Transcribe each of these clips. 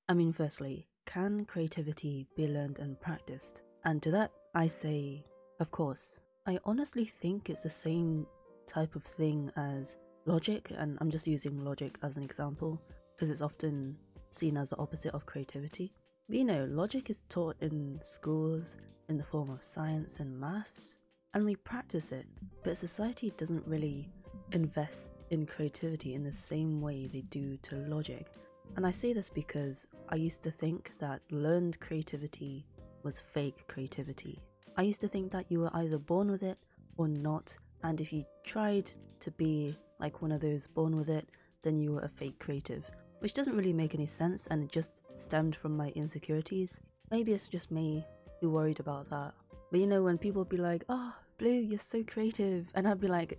I mean, firstly, can creativity be learned and practiced? And to that, I say, of course. I honestly think it's the same type of thing as logic, and I'm just using logic as an example because it's often seen as the opposite of creativity. But logic is taught in schools in the form of science and maths, and we practice it, but society doesn't really invest in creativity in the same way they do to logic. And I say this because I used to think that learned creativity was fake creativity. I used to think that you were either born with it or not, and if you tried to be like one of those born with it, then you were a fake creative. Which doesn't really make any sense, and it just stemmed from my insecurities. Maybe it's just me who worried about that. But when people be like, "Oh, Blue, you're so creative," and I'd be like,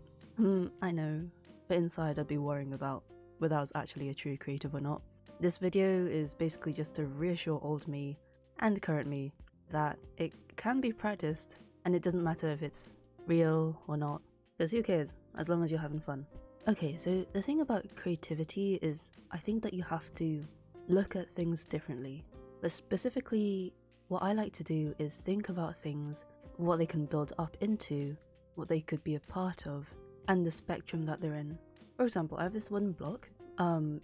I know. But inside I'd be worrying about whether I was actually a true creative or not. This video is basically just to reassure old me and current me that it can be practiced, and it doesn't matter if it's real or not, because who cares, as long as you're having fun. Okay, so the thing about creativity is I think that you have to look at things differently. But specifically, what I like to do is think about things, what they can build up into, what they could be a part of, and the spectrum that they're in. For example, I have this wooden block.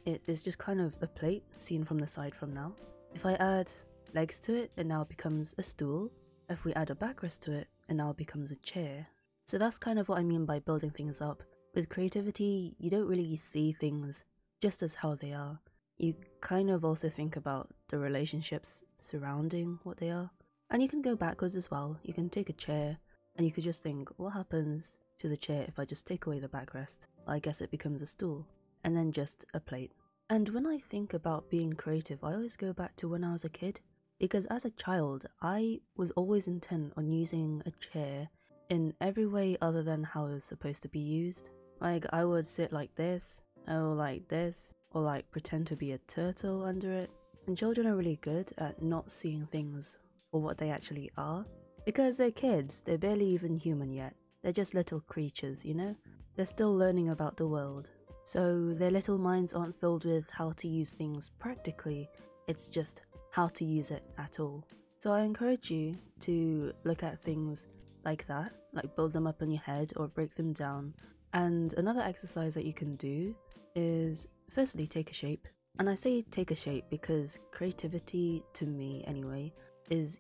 It is just kind of a plate seen from the side from now. If I add legs to it, it now becomes a stool. If we add a backrest to it, it now becomes a chair. So that's kind of what I mean by building things up. With creativity, you don't really see things just as how they are. You kind of also think about the relationships surrounding what they are. And you can go backwards as well. You can take a chair and you could just think, what happens to the chair if I just take away the backrest? I guess it becomes a stool, and then just a plate. And when I think about being creative, I always go back to when I was a kid, because as a child, I was always intent on using a chair in every way other than how it was supposed to be used. Like, I would sit like this, or like this, or like pretend to be a turtle under it. And children are really good at not seeing things for what they actually are. Because they're kids, they're barely even human yet. They're just little creatures, They're still learning about the world. So their little minds aren't filled with how to use things practically, it's just how to use it at all. So I encourage you to look at things like that, like build them up in your head or break them down. And another exercise that you can do is firstly take a shape. And I say take a shape because creativity, to me anyway, is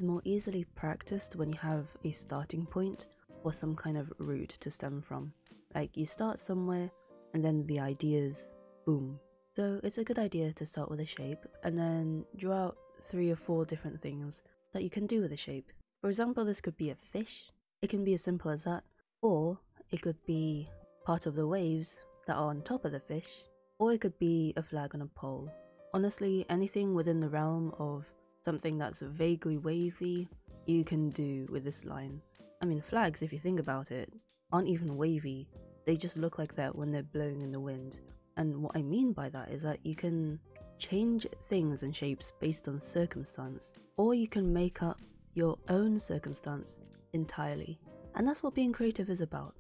more easily practiced when you have a starting point or some kind of root to stem from. Like, you start somewhere and then the ideas boom. So it's a good idea to start with a shape and then draw out 3 or 4 different things that you can do with a shape. For example, this could be a fish. It can be as simple as that. Or it could be part of the waves that are on top of the fish. Or it could be a flag on a pole. Honestly, anything within the realm of something that's vaguely wavy, you can do with this line. I mean, flags, if you think about it, aren't even wavy. They just look like that when they're blowing in the wind. And what I mean by that is that you can change things and shapes based on circumstance, or you can make up your own circumstance entirely. And that's what being creative is about.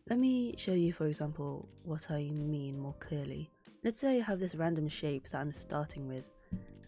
Let me show you, for example, what I mean more clearly. Let's say I have this random shape that I'm starting with,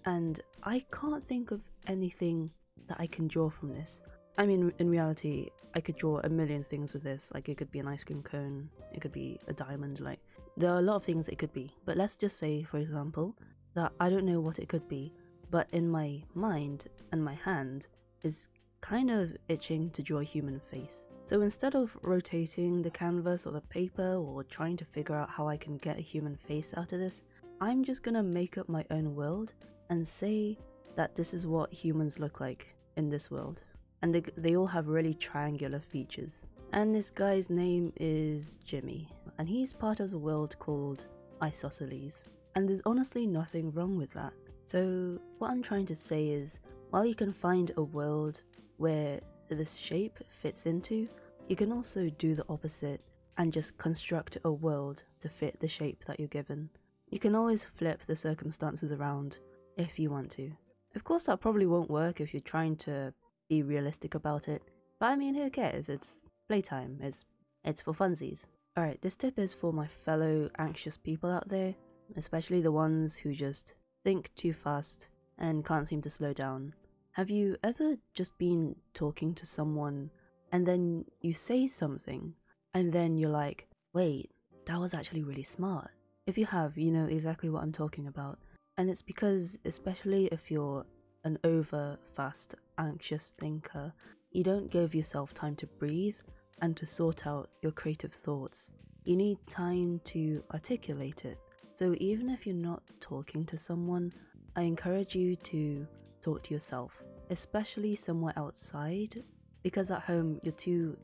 and I can't think of anything that I can draw from this. I mean, in reality, I could draw a million things with this. Like, it could be an ice cream cone, it could be a diamond, like, there are a lot of things it could be. But let's just say, for example, that I don't know what it could be, but in my mind and my hand is kind of itching to draw a human face. So instead of rotating the canvas or the paper or trying to figure out how I can get a human face out of this, I'm just gonna make up my own world and say that this is what humans look like in this world. And they all have really triangular features. And this guy's name is Jimmy, and he's part of the world called Isosceles. And there's honestly nothing wrong with that. So what I'm trying to say is, while you can find a world where this shape fits into, you can also do the opposite and just construct a world to fit the shape that you're given. You can always flip the circumstances around if you want to. Of course, that probably won't work if you're trying to be realistic about it, but I mean, who cares? It's playtime, it's for funsies. Alright, this tip is for my fellow anxious people out there, especially the ones who just think too fast and can't seem to slow down. Have you ever just been talking to someone and then you say something and then you're like, wait, that was actually really smart? If you have, you know exactly what I'm talking about. And it's because, especially if you're an over fast, anxious thinker, you don't give yourself time to breathe and to sort out your creative thoughts. You need time to articulate it. So even if you're not talking to someone, I encourage you to talk to yourself, especially somewhere outside, because at home you're too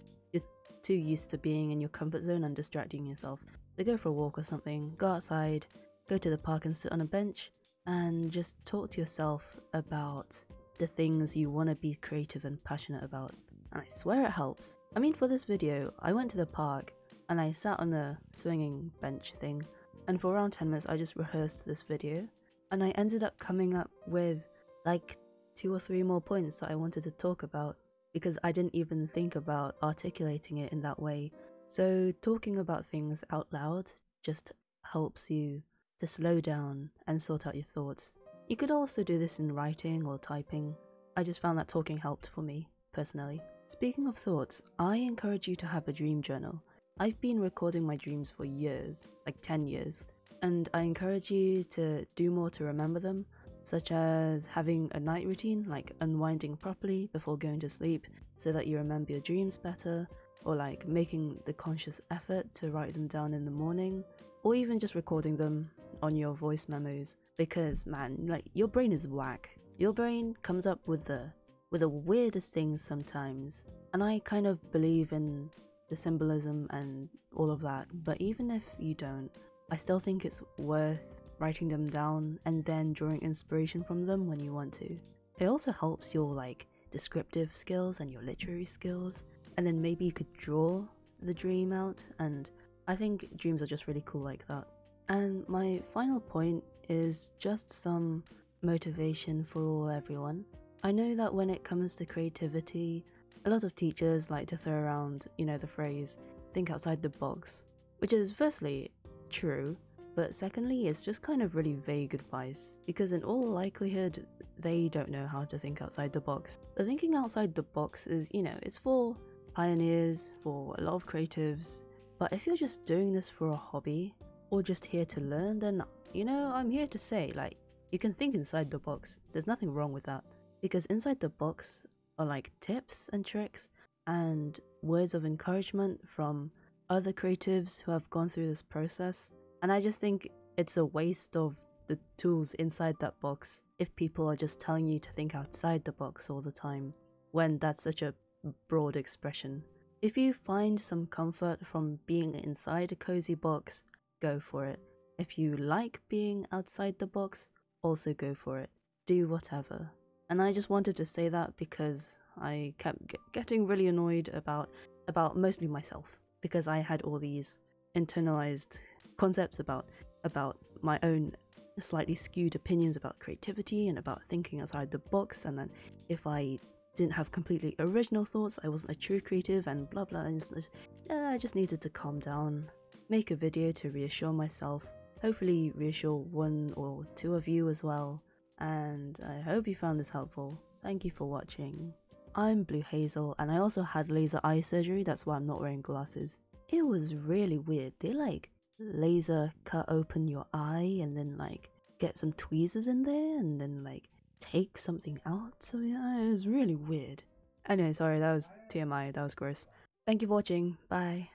used to being in your comfort zone and distracting yourself. So go for a walk or something, go outside, go to the park and sit on a bench, and just talk to yourself about the things you want to be creative and passionate about. And I swear it helps. I mean, for this video, I went to the park and I sat on a swinging bench thing, and for around 10 minutes I just rehearsed this video, and I ended up coming up with like 2 or 3 more points that I wanted to talk about because I didn't even think about articulating it in that way. So talking about things out loud just helps you to slow down and sort out your thoughts. You could also do this in writing or typing. I just found that talking helped for me, personally. Speaking of thoughts, I encourage you to have a dream journal. I've been recording my dreams for years, like 10 years, and I encourage you to do more to remember them, such as having a night routine, like unwinding properly before going to sleep so that you remember your dreams better, or like making the conscious effort to write them down in the morning, or even just recording them on your voice memos, because man, like, your brain is whack. Your brain comes up with the weirdest things sometimes, and I kind of believe in the symbolism and all of that, but even if you don't, I still think it's worth writing them down and then drawing inspiration from them when you want to. It also helps your like descriptive skills and your literary skills, and then maybe you could draw the dream out, and I think dreams are just really cool like that. And my final point is just some motivation for everyone. I know that when it comes to creativity, a lot of teachers like to throw around, you know, the phrase, think outside the box, which is firstly true, but secondly, it's just kind of really vague advice, because in all likelihood, they don't know how to think outside the box. But thinking outside the box is, you know, it's for pioneers, for a lot of creatives, but if you're just doing this for a hobby, or just here to learn, then, you know, I'm here to say, like, you can think inside the box. There's nothing wrong with that, because inside the box are like tips and tricks and words of encouragement from other creatives who have gone through this process. And I just think it's a waste of the tools inside that box if people are just telling you to think outside the box all the time, when that's such a broad expression. If you find some comfort from being inside a cozy box, go for it. If you like being outside the box, also go for it. Do whatever. And I just wanted to say that because I kept getting really annoyed about mostly myself, because I had all these internalized concepts about my own slightly skewed opinions about creativity and about thinking outside the box, and then if I didn't have completely original thoughts, I wasn't a true creative, and blah blah, and I just needed to calm down, make a video to reassure myself, hopefully reassure 1 or 2 of you as well, and I hope you found this helpful. Thank you for watching. I'm Blue Hazel, and I also had laser eye surgery, that's why I'm not wearing glasses. It was really weird. They like laser cut open your eye and then like get some tweezers in there and then like take something out. So yeah, it was really weird. Anyway, sorry, that was TMI, that was gross. Thank you for watching, bye.